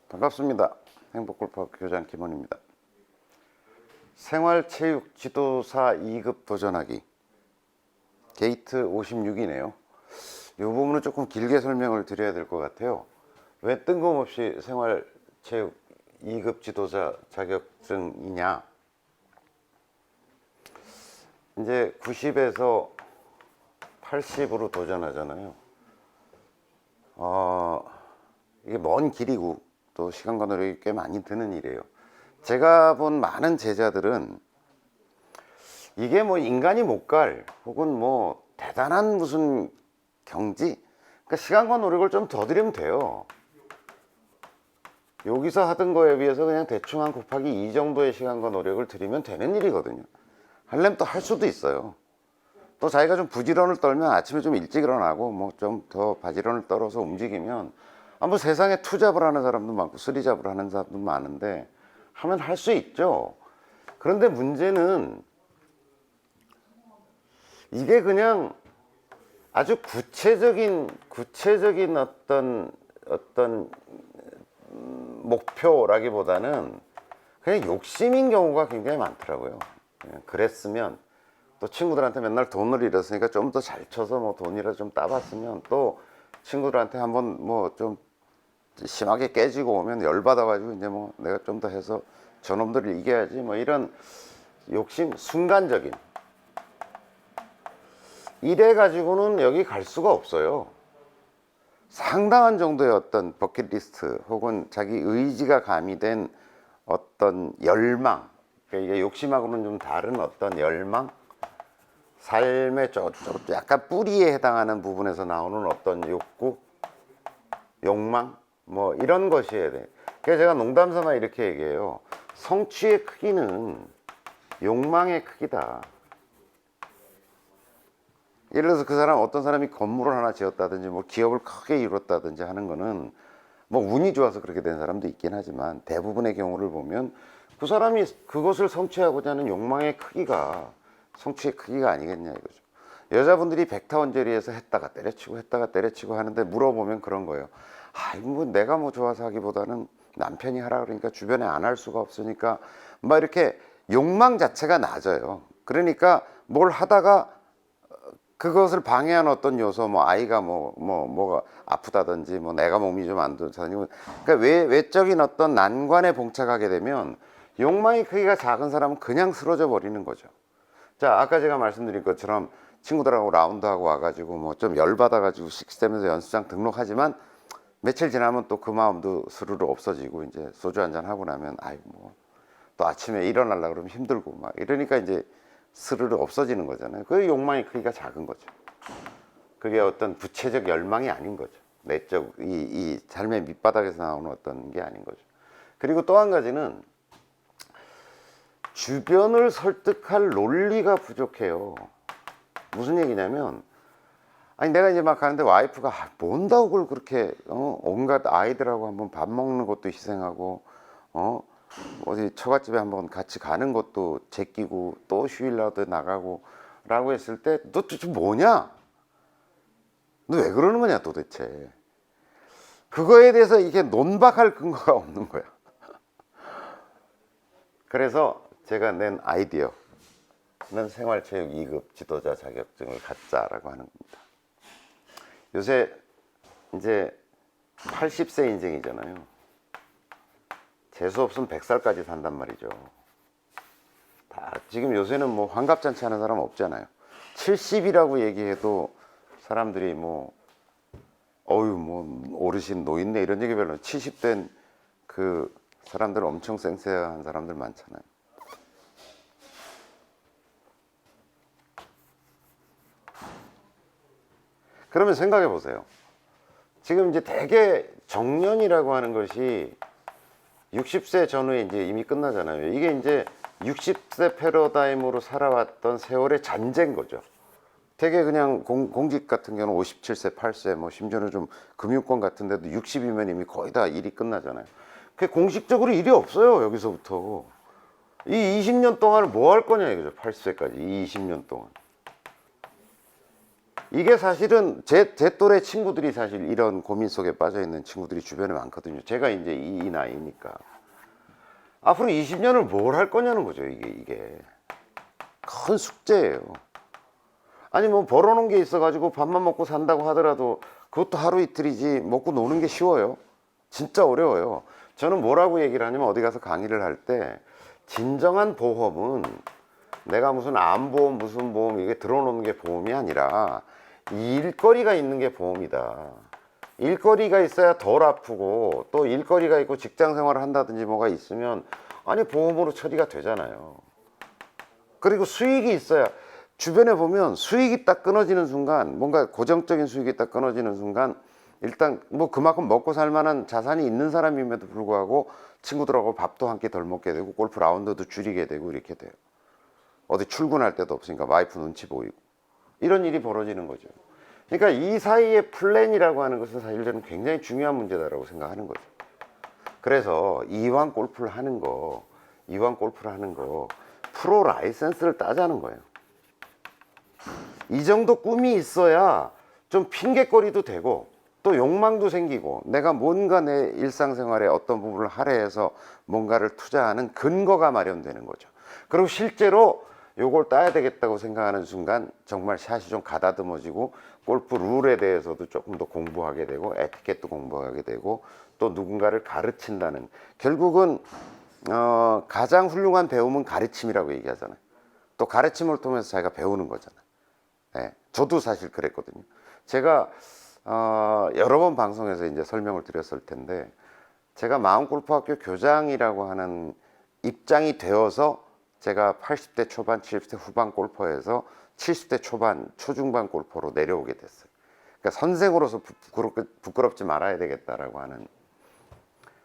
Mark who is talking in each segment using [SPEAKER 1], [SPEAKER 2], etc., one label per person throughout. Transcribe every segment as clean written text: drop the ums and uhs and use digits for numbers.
[SPEAKER 1] 반갑습니다. 행복골프학교 교장 김원입니다. 생활체육 지도사 2급 도전하기 게이트 56이네요. 이 부분은 조금 길게 설명을 드려야 될 것 같아요. 왜 뜬금없이 생활체육 2급 지도자 자격증이냐. 이제 90에서 80으로 도전하잖아요. 이게 먼 길이고 또 시간과 노력이 꽤 많이 드는 일이에요. 제가 본 많은 제자들은 이게 뭐 인간이 못 갈 혹은 뭐 대단한 무슨 경지, 그러니까 시간과 노력을 좀 더 들이면 돼요. 여기서 하던 거에 비해서 그냥 대충 한 곱하기 2 정도의 시간과 노력을 들이면 되는 일이거든요. 하려면 또 할 수도 있어요. 또 자기가 좀 부지런을 떨면 아침에 좀 일찍 일어나고 뭐 좀 더 바지런을 떨어서 움직이면 뭐 세상에 투잡을 하는 사람도 많고 쓰리잡을 하는 사람도 많은데 하면 할 수 있죠. 그런데 문제는 이게 그냥 아주 구체적인 어떤 목표라기보다는 그냥 욕심인 경우가 굉장히 많더라고요. 그랬으면 또 친구들한테 맨날 돈을 잃었으니까 좀 더 잘 쳐서 뭐 돈이라도 좀 따봤으면 또 친구들한테 한번 뭐 좀 심하게 깨지고 오면 열받아가지고 이제 뭐 내가 좀 더 해서 저놈들을 이겨야지 뭐 이런 욕심, 순간적인 이래 가지고는 여기 갈 수가 없어요. 상당한 정도의 어떤 버킷리스트 혹은 자기 의지가 가미된 어떤 열망, 그러니까 이게 욕심하고는 좀 다른 어떤 열망, 삶의 약간 뿌리에 해당하는 부분에서 나오는 어떤 욕구, 욕망, 뭐 이런 것이어야 돼. 그래서 제가 농담삼아 이렇게 얘기해요. 성취의 크기는 욕망의 크기다. 예를 들어서 그 사람, 어떤 사람이 건물을 하나 지었다든지 뭐 기업을 크게 이뤘다든지 하는 거는 뭐 운이 좋아서 그렇게 된 사람도 있긴 하지만 대부분의 경우를 보면 그 사람이 그것을 성취하고자 하는 욕망의 크기가 성취의 크기가 아니겠냐 이거죠. 여자분들이 백타원제리에서 했다가 때려치고 하는데 물어보면 그런 거예요. 뭐 내가 뭐 좋아서 하기보다는 남편이 하라 그러니까 주변에 안 할 수가 없으니까 막 이렇게 욕망 자체가 낮아요. 그러니까 뭘 하다가 그것을 방해하는 어떤 요소, 뭐 아이가 뭐가 아프다든지 뭐 내가 몸이 좀 안 좋다든지, 그러니까 외적인 어떤 난관에 봉착하게 되면 욕망의 크기가 작은 사람은 그냥 쓰러져 버리는 거죠. 자, 아까 제가 말씀드린 것처럼 친구들하고 라운드하고 와가지고 뭐 좀 열받아가지고 식스tem에서 연습장 등록하지만 며칠 지나면 또 그 마음도 스르르 없어지고 이제 소주 한잔 하고 나면 뭐 또 아침에 일어나려고 그러면 힘들고 막 이러니까 이제 스르르 없어지는 거잖아요. 그 욕망의 크기가 작은 거죠. 그게 어떤 구체적 열망이 아닌 거죠. 내적 이 삶의 밑바닥에서 나오는 어떤 게 아닌 거죠. 그리고 또 한 가지는 주변을 설득할 논리가 부족해요. 무슨 얘기냐면, 아니 내가 이제 막 가는데 와이프가 뭔다고 그걸 그렇게 온갖 아이들하고 한번 밥 먹는 것도 희생하고 어디 처갓집에 한번 같이 가는 것도 제끼고 또 휴일날도 나가고 라고 했을 때 너 도대체 뭐냐? 너 왜 그러는 거냐 도대체. 그거에 대해서 이게 논박할 근거가 없는 거야. 그래서 제가 낸 아이디어는 생활체육 2급 지도자 자격증을 갖자라고 하는 겁니다. 요새 이제 80세 인생이잖아요. 재수 없으면 100살까지 산단 말이죠. 지금 요새는 뭐 환갑잔치 하는 사람 없잖아요. 70이라고 얘기해도 사람들이 뭐 어르신 노인네 이런 얘기 별로. 70된 그 사람들 엄청 쌩쌩한 사람들 많잖아요. 그러면 생각해 보세요. 지금 이제 대개 정년이라고 하는 것이 60세 전후에 이제 이미 끝나잖아요. 이게 이제 60세 패러다임으로 살아왔던 세월의 잔재인 거죠. 되게 그냥 공직 같은 경우는 57세, 8세, 뭐 심지어는 좀 금융권 같은 데도 60이면 이미 거의 다 일이 끝나잖아요. 그 공식적으로 일이 없어요, 여기서부터. 이 20년 동안 뭐 할 거냐 이거죠. 80세까지 이 20년 동안. 이게 사실은 제 또래 친구들이 사실 이런 고민 속에 빠져 있는 친구들이 주변에 많거든요. 제가 이제 이 나이니까. 앞으로 20년을 뭘 할 거냐는 거죠. 이게 큰 숙제예요. 아니 뭐 벌어놓은 게 있어가지고 밥만 먹고 산다고 하더라도 그것도 하루 이틀이지 먹고 노는 게 쉬워요? 진짜 어려워요. 저는 뭐라고 얘기를 하냐면 어디 가서 강의를 할 때 진정한 보험은 내가 무슨 암보험 무슨 보험 이게 들어놓는 게 보험이 아니라 일거리가 있는 게 보험이다. 일거리가 있어야 덜 아프고 또 일거리가 있고 직장 생활을 한다든지 뭐가 있으면 아니 보험으로 처리가 되잖아요. 그리고 수익이 있어야 주변에 보면 수익이 딱 끊어지는 순간 뭔가 고정적인 수익이 딱 끊어지는 순간 일단 뭐 그만큼 먹고 살 만한 자산이 있는 사람임에도 불구하고 친구들하고 밥도 한 끼 덜 먹게 되고 골프 라운드도 줄이게 되고 이렇게 돼요. 어디 출근할 때도 없으니까 와이프 눈치 보이고 이런 일이 벌어지는 거죠. 그러니까 이 사이의 플랜이라고 하는 것은 사실 저는 굉장히 중요한 문제다라고 생각하는 거죠. 그래서 이왕 골프를 하는 거 프로 라이센스를 따자는 거예요. 이 정도 꿈이 있어야 좀 핑계거리도 되고 또 욕망도 생기고 내가 뭔가 내 일상생활에 어떤 부분을 할애해서 뭔가를 투자하는 근거가 마련되는 거죠. 그리고 실제로 요걸 따야 되겠다고 생각하는 순간 정말 샷이 좀 가다듬어지고 골프 룰에 대해서도 조금 더 공부하게 되고 에티켓도 공부하게 되고 또 누군가를 가르친다는 결국은 가장 훌륭한 배움은 가르침이라고 얘기하잖아요. 또 가르침을 통해서 자기가 배우는 거잖아요. 네, 저도 사실 그랬거든요. 제가 여러 번 방송에서 이제 설명을 드렸을 텐데 제가 마음골프학교 교장이라고 하는 입장이 되어서 제가 80대 초반, 70대 후반 골퍼에서 70대 초반, 초중반 골퍼로 내려오게 됐어요. 그러니까 선생으로서 부끄럽지 말아야 되겠다라고 하는.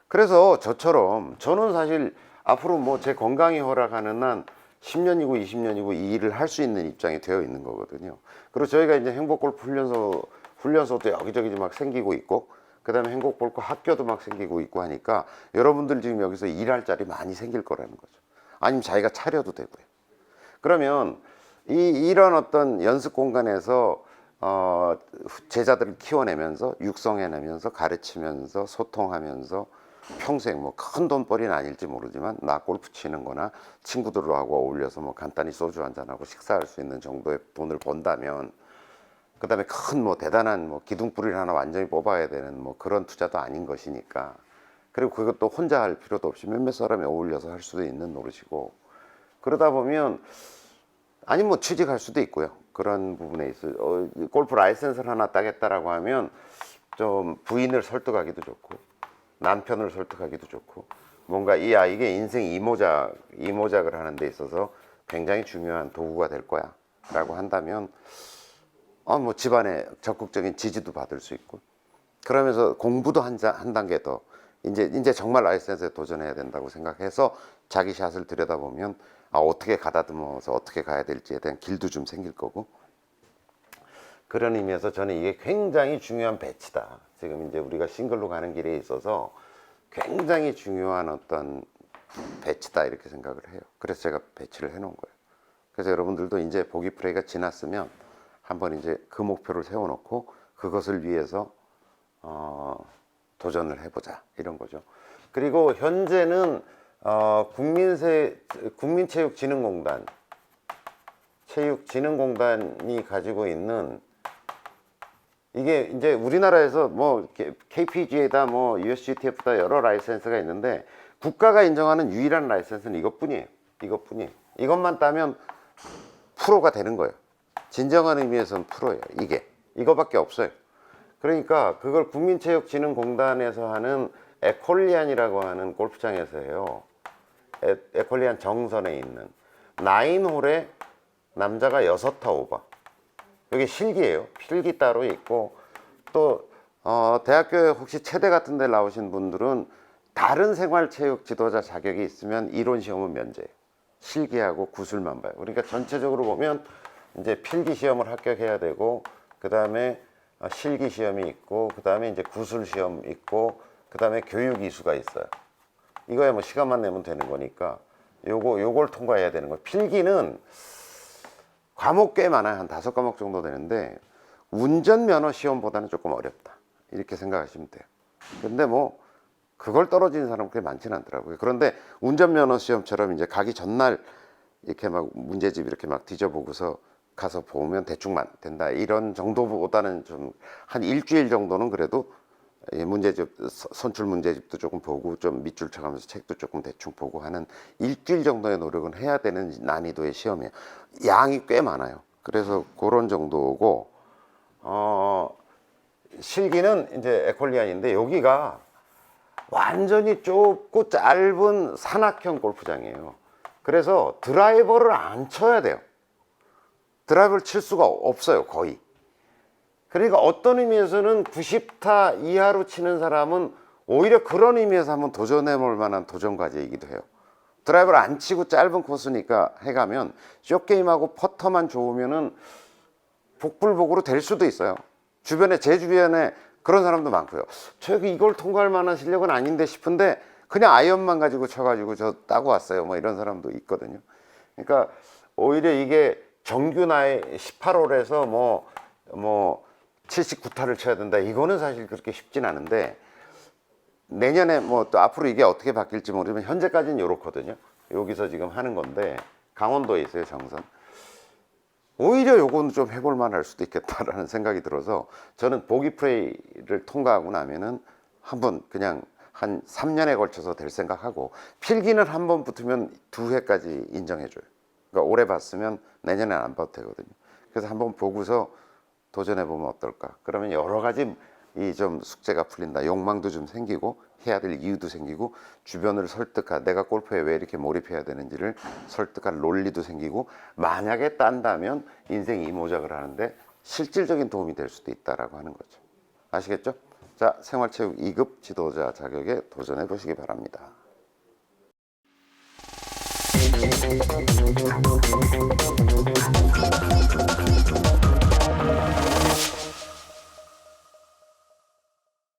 [SPEAKER 1] 그래서 저처럼 저는 사실 앞으로 뭐 제 건강이 허락하는 한 10년이고 20년이고 이 일을 할 수 있는 입장이 되어 있는 거거든요. 그리고 저희가 이제 행복골프 훈련소도 여기저기 막 생기고 있고 그 다음에 행복골프 학교도 막 생기고 있고 하니까 여러분들 지금 여기서 일할 자리 많이 생길 거라는 거죠. 아니면 자기가 차려도 되고요. 그러면 이런 어떤 연습 공간에서 제자들을 키워내면서 육성해내면서 가르치면서 소통하면서 평생 뭐 큰 돈벌이는 아닐지 모르지만 나 골프 치는 거나 친구들하고 어울려서 뭐 간단히 소주 한잔하고 식사할 수 있는 정도의 돈을 번다면 그 다음에 큰 뭐 대단한 뭐 기둥뿌리를 하나 완전히 뽑아야 되는 뭐 그런 투자도 아닌 것이니까 그리고 그것도 혼자 할 필요도 없이 몇몇 사람이 어울려서 할 수도 있는 노릇이고 그러다 보면 아니 뭐 취직할 수도 있고요. 그런 부분에 있어 골프 라이센스를 하나 따겠다라고 하면 좀 부인을 설득하기도 좋고 남편을 설득하기도 좋고 뭔가 이게 인생 이모작을 하는 데 있어서 굉장히 중요한 도구가 될 거야 라고 한다면 뭐 집안에 적극적인 지지도 받을 수 있고 그러면서 공부도 한 단계 더 이제 정말 라이센스에 도전해야 된다고 생각해서 자기 샷을 들여다보면 어떻게 가다듬어서 어떻게 가야 될지에 대한 길도 좀 생길 거고 그런 의미에서 저는 이게 굉장히 중요한 배치다. 지금 이제 우리가 싱글로 가는 길에 있어서 굉장히 중요한 어떤 배치다 이렇게 생각을 해요. 그래서 제가 배치를 해놓은 거예요. 그래서 여러분들도 이제 보기 플레이가 지났으면 한번 이제 그 목표를 세워놓고 그것을 위해서 도전을 해보자 이런 거죠. 그리고 현재는 국민체육진흥공단 체육진흥공단이 가지고 있는 이게 이제 우리나라에서 뭐 KPGA다 뭐 USGTF다 여러 라이센스가 있는데 국가가 인정하는 유일한 라이센스는 이것뿐이에요. 이것만 따면 프로가 되는 거예요. 진정한 의미에서는 프로예요. 이거밖에 없어요. 그러니까 그걸 국민체육진흥공단에서 하는 에콜리안이라고 하는 골프장에서 해요. 에콜리안 정선에 있는 9홀에 남자가 6타 오버. 여기 실기예요. 필기 따로 있고 또 대학교에 혹시 체대 같은 데 나오신 분들은 다른 생활체육 지도자 자격이 있으면 이론 시험은 면제예요. 실기하고 구술만 봐요. 그러니까 전체적으로 보면 이제 필기 시험을 합격해야 되고, 그 다음에 실기 시험이 있고, 그 다음에 이제 구술 시험 있고, 그 다음에 교육 이수가 있어요. 이거야 뭐 시간만 내면 되는 거니까 요걸 통과해야 되는 거예요. 필기는 과목 꽤 많아요. 한 5과목 정도 되는데 운전면허 시험보다는 조금 어렵다, 이렇게 생각하시면 돼요. 근데 뭐 그걸 떨어지는 사람은 그렇게 많지는 않더라고요. 그런데 운전면허 시험처럼 이제 가기 전날 이렇게 막 문제집 이렇게 막 뒤져보고서 가서 보면 대충 된다, 이런 정도보다는 좀 한 일주일 정도는 그래도 문제집, 선출 문제집도 조금 보고 좀 밑줄 쳐가면서 책도 조금 대충 보고 하는 일주일 정도의 노력은 해야 되는 난이도의 시험이에요. 양이 꽤 많아요. 그래서 그런 정도고, 실기는 이제 에콜리안인데 여기가 완전히 좁고 짧은 산악형 골프장이에요. 그래서 드라이버를 안 쳐야 돼요. 드라이버를 칠 수가 없어요, 거의. 그러니까 어떤 의미에서는 90타 이하로 치는 사람은 오히려 그런 의미에서 한번 도전해 볼 만한 도전 과제이기도 해요. 드라이버를 안 치고 짧은 코스니까 해가면 숏게임하고 퍼터만 좋으면은 복불복으로 될 수도 있어요. 제 주변에 그런 사람도 많고요. 저기 이걸 통과할 만한 실력은 아닌데 싶은데 그냥 아이언만 가지고 쳐가지고 저 따고 왔어요, 뭐 이런 사람도 있거든요. 그러니까 오히려 이게 정규 나이 18홀에서 뭐 79타를 쳐야 된다, 이거는 사실 그렇게 쉽진 않은데, 내년에 뭐 또 앞으로 이게 어떻게 바뀔지 모르지만 현재까지는 이렇거든요. 여기서 지금 하는 건데 강원도에 있어요, 정선. 오히려 요거는 좀 해볼 만할 수도 있겠다라는 생각이 들어서 저는 보기 프레이를 통과하고 나면은 한번 그냥 한 3년에 걸쳐서 될 생각하고, 필기는 한 번 붙으면 2회까지 인정해줘요. 그러니까 올해 봤으면 내년에 안 봐도 되거든요. 그래서 한번 보고서 도전해보면 어떨까. 그러면 여러 가지 이 좀 숙제가 풀린다, 욕망도 좀 생기고 해야 될 이유도 생기고, 주변을 설득할, 내가 골프에 왜 이렇게 몰입해야 되는지를 설득할 논리도 생기고, 만약에 딴다면 인생 이모작을 하는데 실질적인 도움이 될 수도 있다라고 하는 거죠. 아시겠죠? 자, 생활체육 2급 지도자 자격에 도전해 보시기 바랍니다.